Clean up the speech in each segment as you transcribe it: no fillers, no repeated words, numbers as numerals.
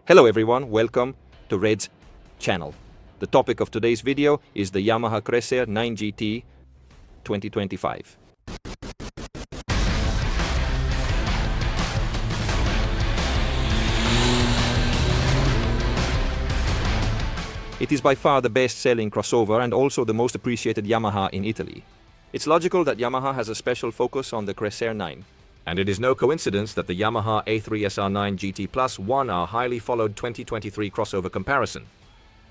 Hello everyone, welcome to Red's channel. The topic of today's video is the Yamaha Tracer 9GT 2025. It is by far the best-selling crossover and also the most appreciated Yamaha in Italy. It's logical that Yamaha has a special focus on the Tracer 9. And it is no coincidence that the Yamaha A3 SR9 GT Plus won our highly followed 2023 crossover comparison.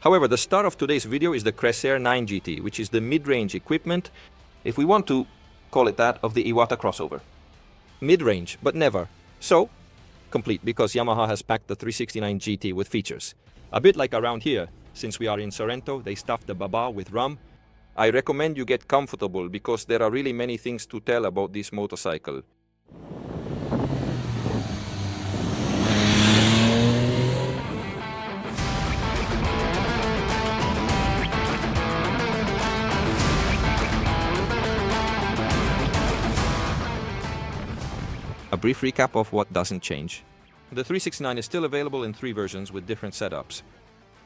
However, the star of today's video is the Tracer 9 GT, which is the mid-range equipment, if we want to call it that, of the Iwata crossover. Mid-range, but never so complete, because Yamaha has packed the 369 GT with features. A bit like around here, since we are in Sorrento, they stuffed the baba with rum. I recommend you get comfortable because there are really many things to tell about this motorcycle. A brief recap of what doesn't change. The 369 is still available in 3 versions with different setups.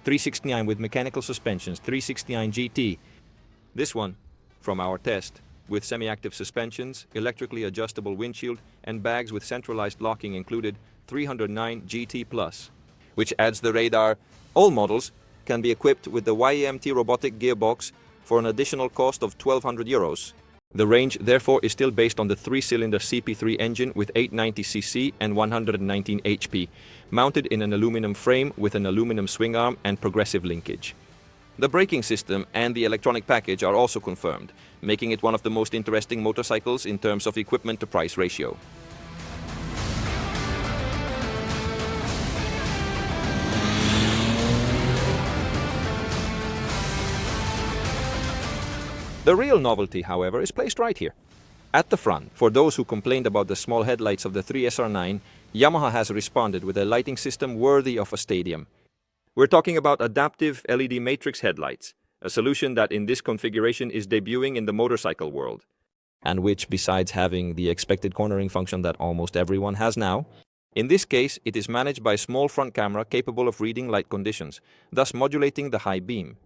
369 with mechanical suspensions, 369 GT. This one, from our test, with semi-active suspensions, electrically adjustable windshield, and bags with centralized locking included, 309 GT Plus, which adds the radar. All models can be equipped with the YEMT robotic gearbox for an additional cost of 1,200 euros. The range, therefore, is still based on the 3-cylinder CP3 engine with 890cc and 119 HP, mounted in an aluminum frame with an aluminum swing arm and progressive linkage. The braking system and the electronic package are also confirmed, making it one of the most interesting motorcycles in terms of equipment to price ratio. The real novelty, however, is placed right here. At the front, for those who complained about the small headlights of the 3SR9, Yamaha has responded with a lighting system worthy of a stadium. We're talking about adaptive LED matrix headlights, a solution that in this configuration is debuting in the motorcycle world, and which, besides having the expected cornering function that almost everyone has now, in this case it is managed by a small front camera capable of reading light conditions, thus modulating the high beam.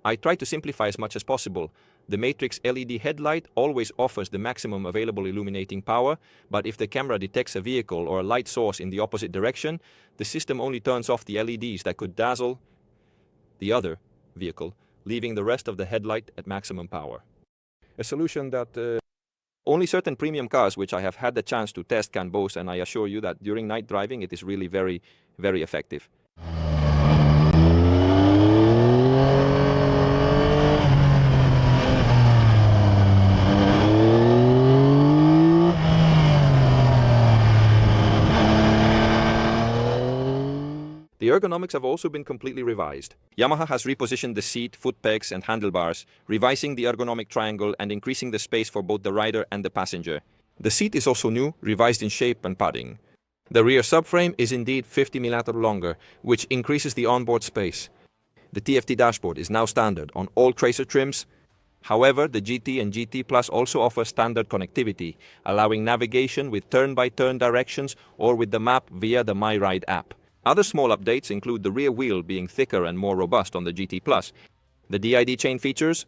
I try to simplify as much as possible. The matrix LED headlight always offers the maximum available illuminating power, but if the camera detects a vehicle or a light source in the opposite direction, the system only turns off the LEDs that could dazzle the other vehicle, leaving the rest of the headlight at maximum power. A solution that only certain premium cars which I have had the chance to test can boast, and I assure you that during night driving it is really very, very effective. The ergonomics have also been completely revised. Yamaha has repositioned the seat, foot pegs and handlebars, revising the ergonomic triangle and increasing the space for both the rider and the passenger. The seat is also new, revised in shape and padding. The rear subframe is indeed 50 mm longer, which increases the onboard space. The TFT dashboard is now standard on all Tracer trims. However, the GT and GT Plus also offer standard connectivity, allowing navigation with turn-by-turn directions or with the map via the MyRide app. Other small updates include the rear wheel being thicker and more robust on the GT Plus, the DID chain features,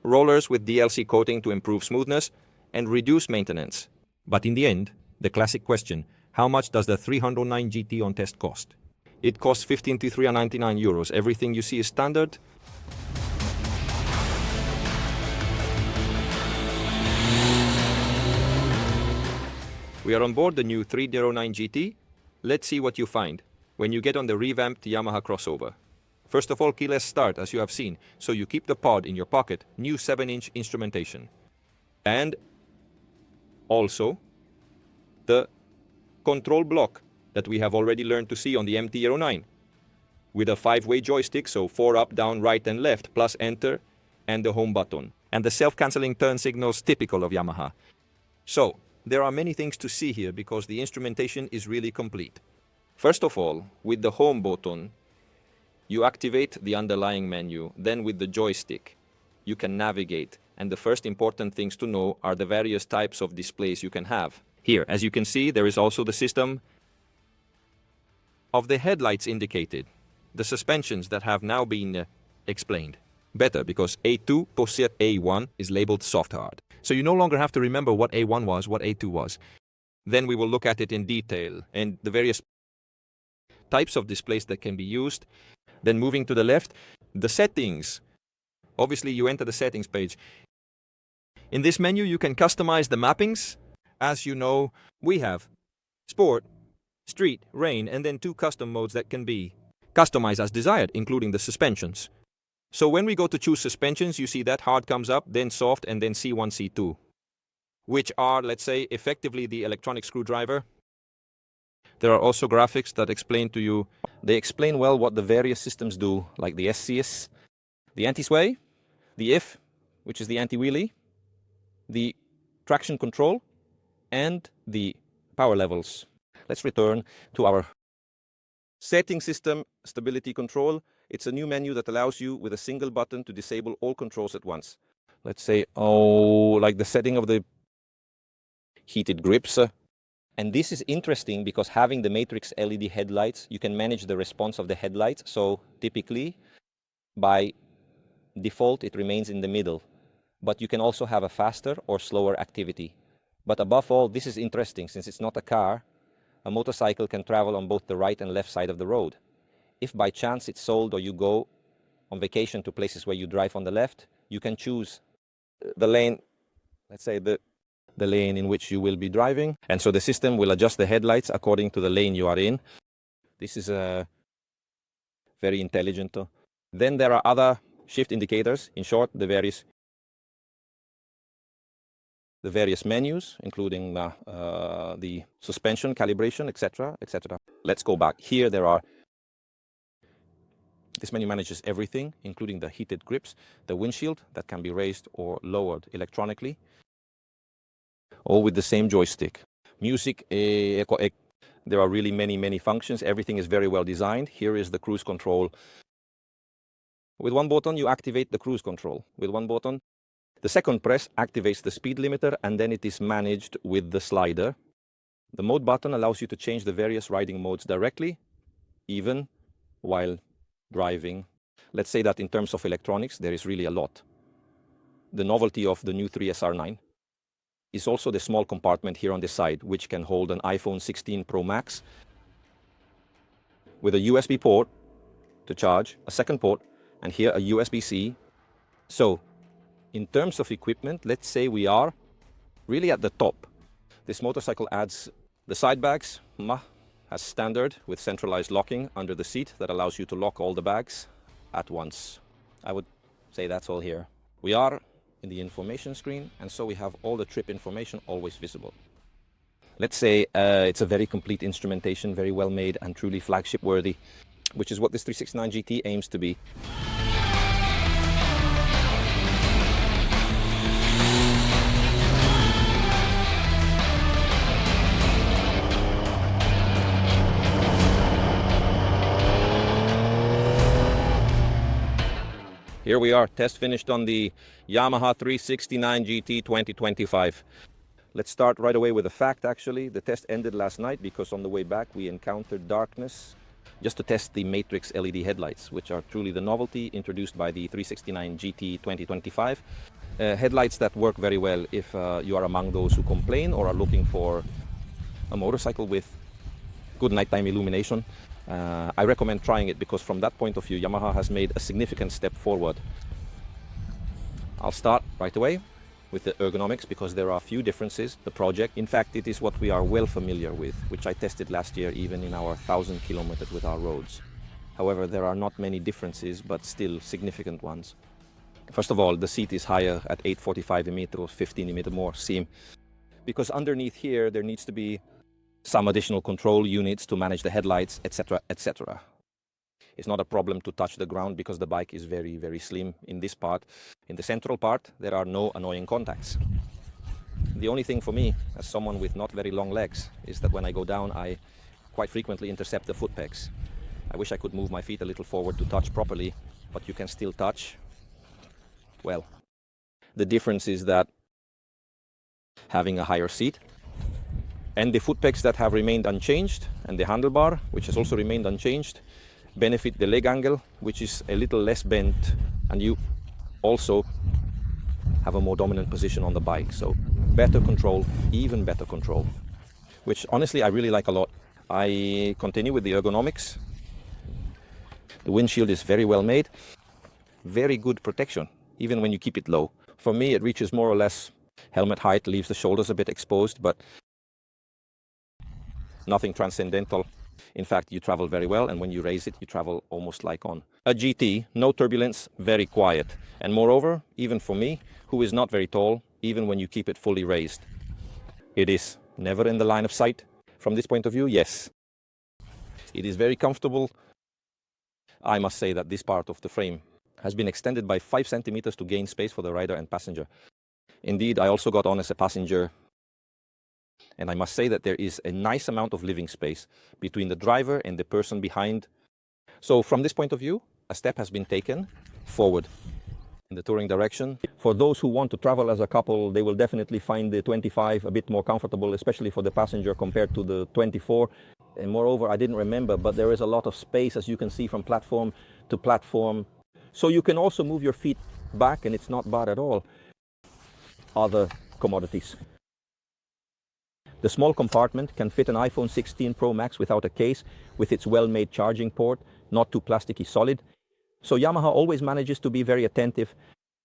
rollers with DLC coating to improve smoothness, and reduce maintenance. But in the end, the classic question, how much does the 309 GT on test cost? It costs 15 to 399 euros. Everything you see is standard. We are on board the new 309 GT. Let's see what you find when you get on the revamped Yamaha crossover. First of all, keyless start, as you have seen, so you keep the pod in your pocket, new 7-inch instrumentation. And also, the control block that we have already learned to see on the MT-09, with a 5-way joystick, so 4 up, down, right and left, plus enter, and the home button. And the self-canceling turn signals typical of Yamaha. So, there are many things to see here because the instrumentation is really complete. First of all, with the home button, you activate the underlying menu, then with the joystick, you can navigate, and the first important things to know are the various types of displays you can have. Here, as you can see, there is also the system of the headlights indicated, the suspensions that have now been explained. Better, because A2 possède A1 is labeled soft hard. So you no longer have to remember what A1 was, what A2 was. Then we will look at it in detail and the various types of displays that can be used. Then moving to the left, the settings. Obviously you enter the settings page. In this menu you can customize the mappings. As you know, we have Sport, Street, Rain, and then 2 custom modes that can be customized as desired, including the suspensions. So when we go to choose suspensions, you see that hard comes up, then soft, and then C1, C2, which are, let's say, effectively the electronic screwdriver. There are also graphics that explain to you. They explain well what the various systems do, like the SCS, the anti-sway, the IF, which is the anti-wheelie, the traction control, and the power levels. Let's return to our setting system stability control. It's a new menu that allows you with a single button to disable all controls at once. Let's say, like the setting of the heated grips. And this is interesting because having the matrix LED headlights, you can manage the response of the headlights. So typically, by default, it remains in the middle. But you can also have a faster or slower activity. But above all, this is interesting since it's not a car. A motorcycle can travel on both the right and left side of the road. If by chance it's sold or you go on vacation to places where you drive on the left, you can choose the lane, let's say the lane in which you will be driving. And so the system will adjust the headlights according to the lane you are in. This is very intelligent. Then there are other shift indicators. In short, the various menus, including the suspension, calibration, etc., etc. Let's go back. Here this menu manages everything, including the heated grips, the windshield that can be raised or lowered electronically, all with the same joystick. Music, there are really many functions. Everything is very well designed. Here is the cruise control. With one button, you activate the cruise control. With one button, the second press activates the speed limiter, and then it is managed with the slider. The mode button allows you to change the various riding modes directly, even while driving. Let's say that in terms of electronics, there is really a lot. The novelty of the new 3SR9 is also the small compartment here on the side, which can hold an iPhone 16 Pro Max with a USB port to charge, a second port, and here a USB-C. So, in terms of equipment, let's say we are really at the top. This motorcycle adds the side bags, as standard with centralized locking under the seat that allows you to lock all the bags at once. I would say that's all here. We are in the information screen, and so we have all the trip information always visible. Let's say it's a very complete instrumentation, very well made and truly flagship worthy, which is what this 369 GT aims to be. Here we are, test finished on the Yamaha 369 GT 2025. Let's start right away with a fact, actually. The test ended last night because on the way back we encountered darkness just to test the matrix LED headlights, which are truly the novelty introduced by the 369 GT 2025. Headlights that work very well if you are among those who complain or are looking for a motorcycle with good nighttime illumination. I recommend trying it because from that point of view, Yamaha has made a significant step forward. I'll start right away with the ergonomics because there are a few differences. The project, in fact, it is what we are well familiar with, which I tested last year even in our 1,000 kilometers with our roads. However, there are not many differences, but still significant ones. First of all, the seat is higher at 845 mm or 15 mm more seam, because underneath here there needs to be some additional control units to manage the headlights, etc., etc. It's not a problem to touch the ground because the bike is very slim in this part. In the central part, there are no annoying contacts. The only thing for me, as someone with not very long legs, is that when I go down, I quite frequently intercept the foot pegs. I wish I could move my feet a little forward to touch properly, but you can still touch. Well, the difference is that having a higher seat And the foot pegs that have remained unchanged, and the handlebar, which has also remained unchanged, benefit the leg angle, which is a little less bent, and you also have a more dominant position on the bike. So better control, even better control, which honestly I really like a lot. I continue with the ergonomics. The windshield is very well made, very good protection, even when you keep it low. For me, it reaches more or less helmet height, leaves the shoulders a bit exposed, but nothing transcendental. In fact, you travel very well, and when you raise it, you travel almost like on a GT. No turbulence, very quiet. And moreover, even for me, who is not very tall, even when you keep it fully raised, it is never in the line of sight. From this point of view, yes. It is very comfortable. I must say that this part of the frame has been extended by 5 centimeters to gain space for the rider and passenger. Indeed, I also got on as a passenger, and I must say that there is a nice amount of living space between the driver and the person behind. So from this point of view, a step has been taken forward in the touring direction. For those who want to travel as a couple, they will definitely find the 25 a bit more comfortable, especially for the passenger compared to the 24. And moreover, I didn't remember, but there is a lot of space, as you can see, from platform to platform. So you can also move your feet back, and it's not bad at all. Other commodities. The small compartment can fit an iPhone 16 Pro Max without a case, with its well-made charging port, not too plasticky solid. So Yamaha always manages to be very attentive.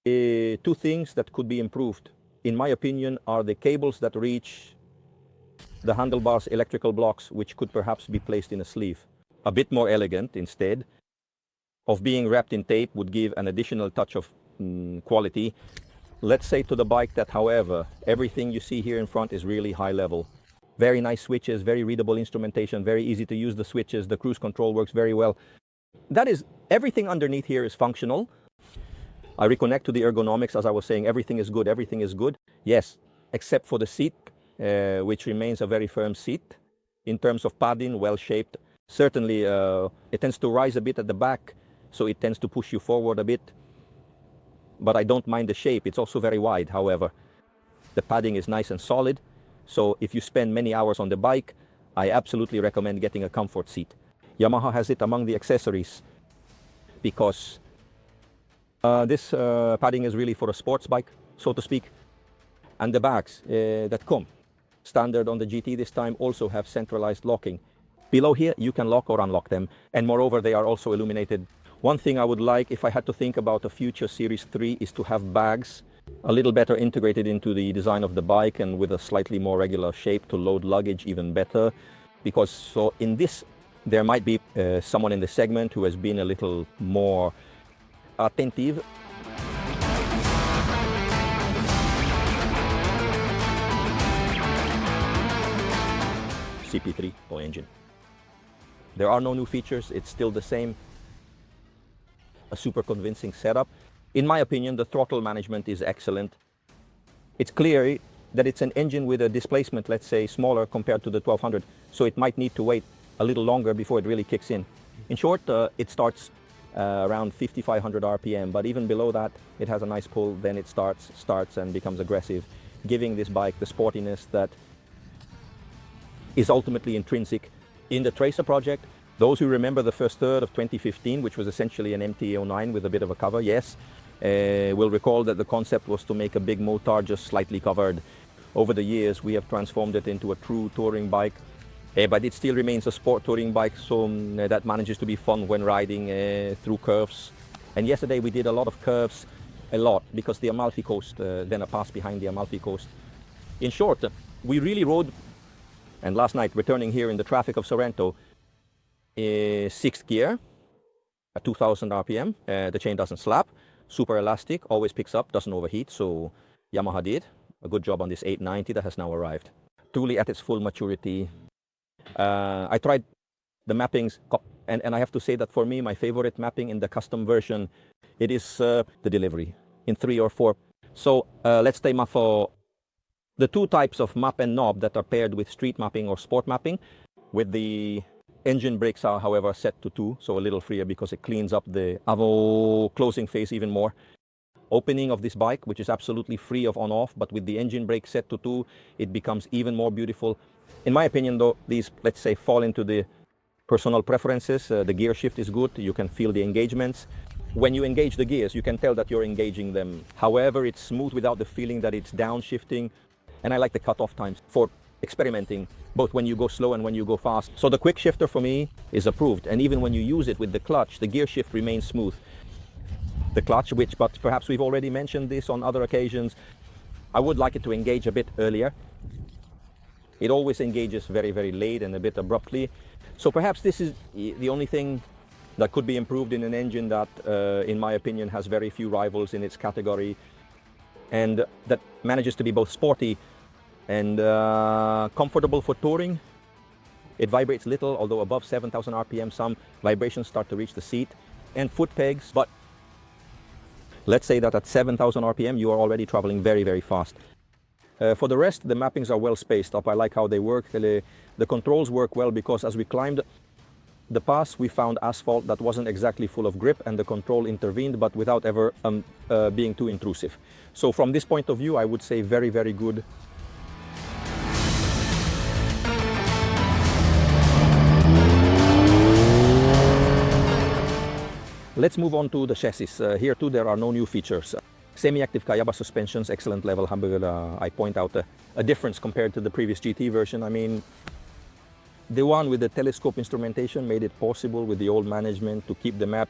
Two things that could be improved, in my opinion, are the cables that reach the handlebars electrical blocks, which could perhaps be placed in a sleeve. A bit more elegant instead of being wrapped in tape would give an additional touch of quality. Let's say to the bike that, however, everything you see here in front is really high level. Very nice switches, very readable instrumentation, very easy to use the switches, the cruise control works very well. That is, everything underneath here is functional. I reconnect to the ergonomics, as I was saying, everything is good, everything is good. Yes, except for the seat, which remains a very firm seat. In terms of padding, well shaped. Certainly, it tends to rise a bit at the back, so it tends to push you forward a bit. But I don't mind the shape. It's also very wide, however. The padding is nice and solid. So if you spend many hours on the bike, I absolutely recommend getting a comfort seat. Yamaha has it among the accessories because this padding is really for a sports bike, so to speak. And the bags that come standard on the GT this time also have centralized locking. Below here, you can lock or unlock them. And moreover, they are also illuminated. One thing I would like, if I had to think about a future Series 3, is to have bags a little better integrated into the design of the bike and with a slightly more regular shape to load luggage even better. Because so in this, there might be someone in the segment who has been a little more attentive. CP3 or engine. There are no new features, it's still the same. A super convincing setup. In my opinion, the throttle management is excellent. It's clear that it's an engine with a displacement, let's say, smaller compared to the 1200, so it might need to wait a little longer before it really kicks in. In short, it starts around 5500 RPM, but even below that, it has a nice pull, then it starts and becomes aggressive, giving this bike the sportiness that is ultimately intrinsic in the Tracer project. Those who remember the first third of 2015, which was essentially an MT-09 with a bit of a cover, yes, will recall that the concept was to make a big motard just slightly covered. Over the years, we have transformed it into a true touring bike, but it still remains a sport touring bike, so that manages to be fun when riding through curves. And yesterday we did a lot of curves, because the Amalfi Coast, then a pass behind the Amalfi Coast. In short, we really rode, and last night, returning here in the traffic of Sorrento, 6th gear at 2000 RPM. The chain doesn't slap, super elastic, always picks up, doesn't overheat, so Yamaha did a good job on this 890 that has now arrived. Truly at its full maturity. I tried the mappings, and I have to say that for me, my favorite mapping in the custom version, it is the delivery in 3 or 4. So let's stay for the two types of map and knob that are paired with street mapping or sport mapping. With the engine brakes are, however, set to 2, so a little freer because it cleans up the Avo closing face even more. opening of this bike, which is absolutely free of on-off, but with the engine brake set to 2, it becomes even more beautiful. In my opinion, though, these, let's say, fall into the personal preferences. The gear shift is good. You can feel the engagements. When you engage the gears, you can tell that you're engaging them. However, it's smooth without the feeling that it's downshifting. And I like the cutoff times for experimenting, both when you go slow and when you go fast. So the quick shifter for me is approved. And even when you use it with the clutch, the gear shift remains smooth. The clutch, which, but perhaps we've already mentioned this on other occasions, I would like it to engage a bit earlier. It always engages very, very late and a bit abruptly. So perhaps this is the only thing that could be improved in an engine that, in my opinion, has very few rivals in its category, and that manages to be both sporty and comfortable for touring. It vibrates little, although above 7,000 RPM, some vibrations start to reach the seat and foot pegs. But let's say that at 7,000 RPM, you are already traveling very, very fast. For the rest, the mappings are well spaced up. I like how they work. The controls work well because as we climbed the pass, we found asphalt that wasn't exactly full of grip, and the control intervened, but without ever being too intrusive. So from this point of view, I would say very, very good. Let's move on to the chassis. Here too, there are no new features. Semi-active Kayaba suspensions, excellent level. I point out a difference compared to the previous GT version. I mean, the one with the telescope instrumentation made it possible with the old management to keep the map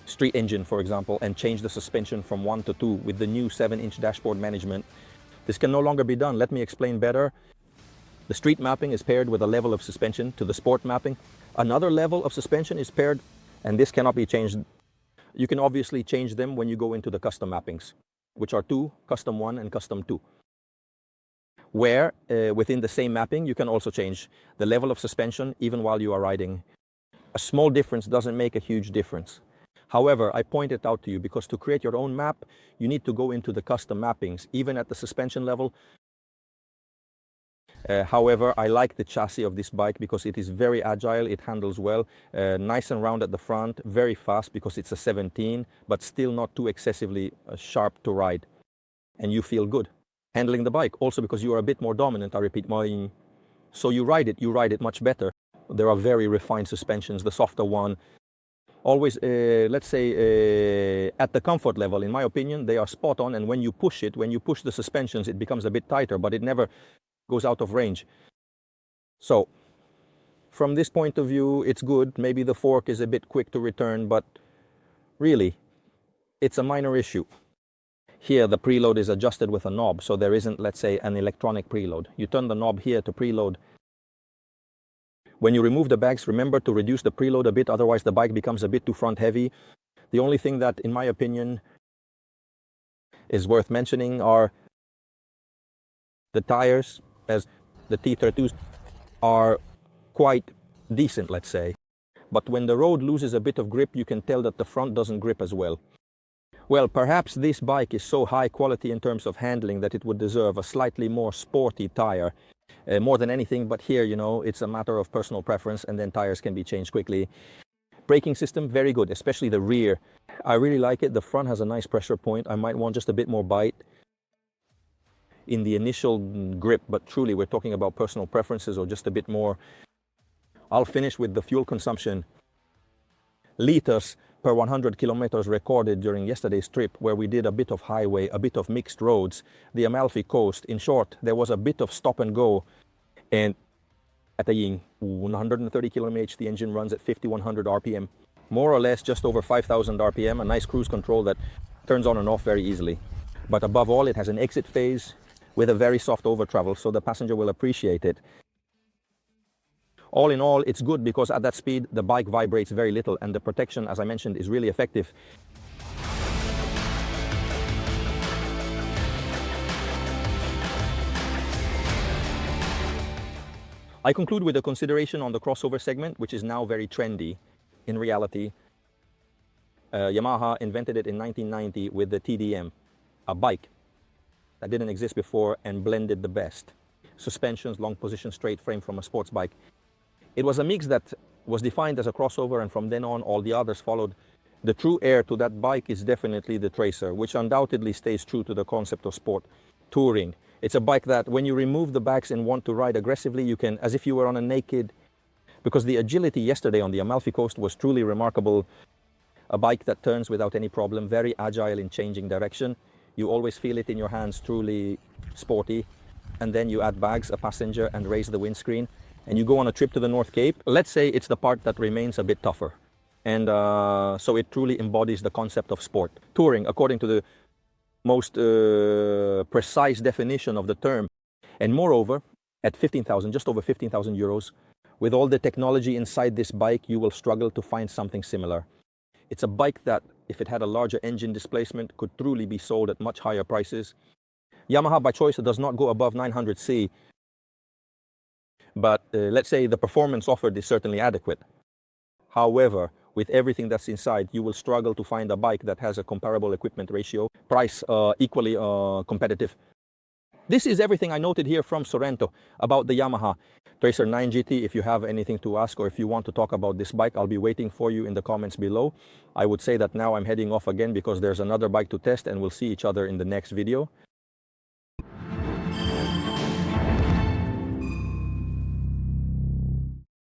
street engine, for example, and change the suspension from 1 to 2 with the new 7-inch dashboard management. This can no longer be done. Let me explain better. The street mapping is paired with a level of suspension to the sport mapping. Another level of suspension is paired, and this cannot be changed. You can obviously change them when you go into the custom mappings, which are 2, custom 1 and custom 2. Where within the same mapping, you can also change the level of suspension even while you are riding. A small difference doesn't make a huge difference. However, I point it out to you because to create your own map, you need to go into the custom mappings, even at the suspension level. However, I like the chassis of this bike because it is very agile, it handles well, nice and round at the front, very fast because it's a 17, but still not too excessively sharp to ride. And you feel good handling the bike, also because you are a bit more dominant, I repeat, so you ride it much better. There are very refined suspensions, the softer one. Always, let's say, at the comfort level, in my opinion, they are spot on, and when you push the suspensions, it becomes a bit tighter, but it never goes out of range. So, from this point of view, it's good. Maybe the fork is a bit quick to return, but really, it's a minor issue. Here, the preload is adjusted with a knob, so there isn't, let's say, an electronic preload. You turn the knob here to preload. When you remove the bags, remember to reduce the preload a bit, otherwise the bike becomes a bit too front heavy. The only thing that, in my opinion, is worth mentioning are the tires, as the T32s are quite decent, let's say. But when the road loses a bit of grip, you can tell that the front doesn't grip as well. Well, perhaps this bike is so high quality in terms of handling that it would deserve a slightly more sporty tire, more than anything. But here, you know, it's a matter of personal preference, and then tires can be changed quickly. Braking system, very good, especially the rear. I really like it. The front has a nice pressure point. I might want just a bit more bite in the initial grip, but truly we're talking about personal preferences or just a bit more. I'll finish with the fuel consumption. Liters per 100 kilometers recorded during yesterday's trip, where we did a bit of highway, a bit of mixed roads, the Amalfi Coast. In short, there was a bit of stop and go, and at the 130 km/h, the engine runs at 5100 RPM, more or less just over 5000 RPM, a nice cruise control that turns on and off very easily. But above all, it has an exit phase with a very soft over travel, so the passenger will appreciate it. All in all, it's good because at that speed, the bike vibrates very little, and the protection, as I mentioned, is really effective. I conclude with a consideration on the crossover segment, which is now very trendy. In reality, Yamaha invented it in 1990 with the TDM, a bike that didn't exist before, and blended the best. Suspensions, long position straight frame from a sports bike. It was a mix that was defined as a crossover, and from then on, all the others followed The true heir to that bike is definitely the Tracer, which undoubtedly stays true to the concept of sport touring. It's a bike that when you remove the bags and want to ride aggressively, you can, as if you were on a naked, because the agility yesterday on the Amalfi Coast was truly remarkable. A bike that turns without any problem, very agile in changing direction. You always feel it in your hands, truly sporty. And then you add bags, a passenger, and raise the windscreen, and you go on a trip to the North Cape. Let's say it's the part that remains a bit tougher. And so it truly embodies the concept of sport. Touring, according to the most precise definition of the term. And moreover, at 15,000, just over 15,000 euros, with all the technology inside this bike, you will struggle to find something similar. It's a bike that, if it had a larger engine displacement, could truly be sold at much higher prices. Yamaha, by choice, does not go above 900C, but let's say the performance offered is certainly adequate. However, with everything that's inside, you will struggle to find a bike that has a comparable equipment ratio, price equally competitive. This is everything I noted here from Sorrento about the Yamaha Tracer 9 GT. If you have anything to ask or if you want to talk about this bike, I'll be waiting for you in the comments below. I would say that now I'm heading off again because there's another bike to test, and we'll see each other in the next video.